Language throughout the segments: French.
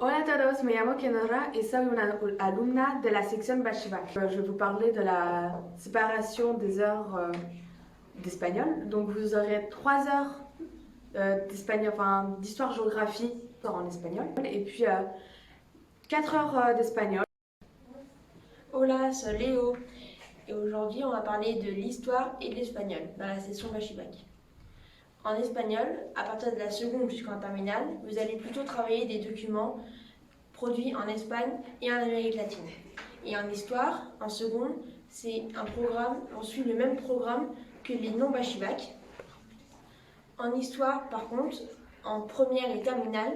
Hola a todos, me llamo Kenora y soy una alumna de la sección Bachivac. Je vais vous parler de la séparation des heures d'espagnol. Donc vous aurez 3 heures d'espagnol, enfin d'histoire-géographie en espagnol et puis 4 heures d'espagnol. Hola, c'est Léo et aujourd'hui on va parler de l'histoire et de l'espagnol dans la session Bachibac. En espagnol, à partir de la seconde jusqu'en terminale, vous allez plutôt travailler des documents produits en Espagne et en Amérique latine. Et en histoire, en seconde, c'est un programme, on suit le même programme que les non-Bachibac. En histoire, par contre, en première et terminale,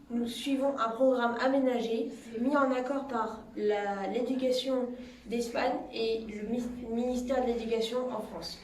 nous suivons un programme aménagé, mis en accord par l'éducation d'Espagne et le ministère de l'Éducation en France.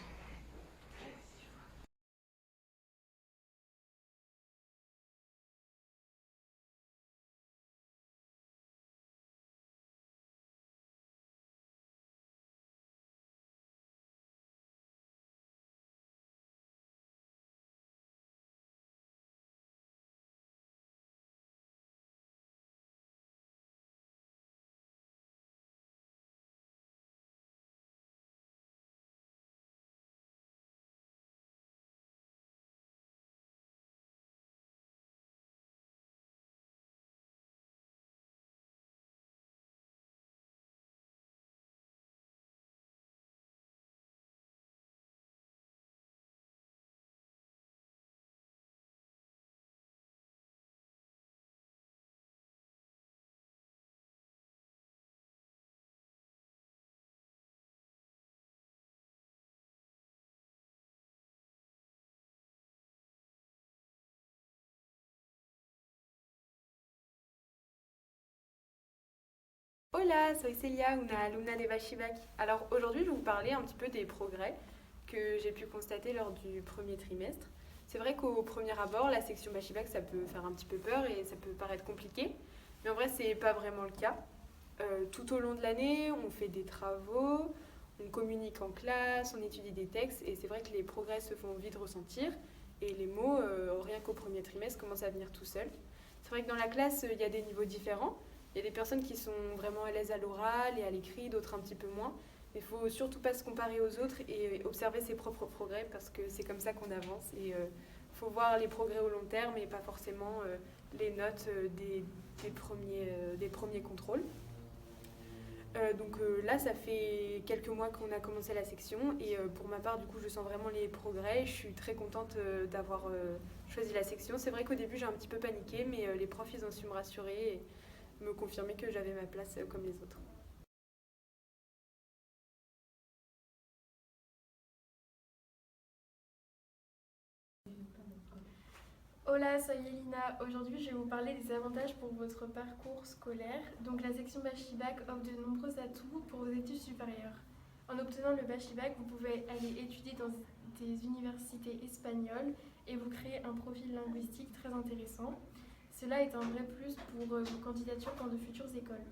Hola, soy Celia, una alumna de Bachivac. Alors aujourd'hui, je vais vous parler un petit peu des progrès que j'ai pu constater lors du premier trimestre. C'est vrai qu'au premier abord, la section Bachivac, ça peut faire un petit peu peur et ça peut paraître compliqué, mais en vrai, c'est pas vraiment le cas. Tout au long de l'année, on fait des travaux, on communique en classe, on étudie des textes et c'est vrai que les progrès se font vite ressentir et les mots, rien qu'au premier trimestre, commencent à venir tout seuls. C'est vrai que dans la classe, il y a des niveaux différents. Il y a des personnes qui sont vraiment à l'aise à l'oral et à l'écrit, d'autres un petit peu moins. Mais il faut surtout pas se comparer aux autres et observer ses propres progrès parce que c'est comme ça qu'on avance. Et faut voir les progrès au long terme et pas forcément les notes des premiers contrôles. Là, ça fait quelques mois qu'on a commencé la section et pour ma part, du coup, je sens vraiment les progrès. Je suis très contente d'avoir choisi la section. C'est vrai qu'au début, j'ai un petit peu paniqué, mais les profs, ils ont su me rassurer et me confirmer que j'avais ma place comme les autres. Hola, soy Elina. Aujourd'hui, je vais vous parler des avantages pour votre parcours scolaire. Donc, la section Bachibac offre de nombreux atouts pour vos études supérieures. En obtenant le Bachibac, vous pouvez aller étudier dans des universités espagnoles et vous créer un profil linguistique très intéressant. Cela est un vrai plus pour vos candidatures dans de futures écoles.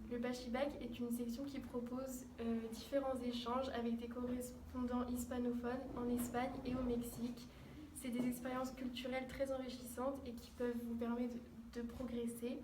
Le Bachibac est une section qui propose différents échanges avec des correspondants hispanophones en Espagne et au Mexique. C'est des expériences culturelles très enrichissantes et qui peuvent vous permettre de progresser.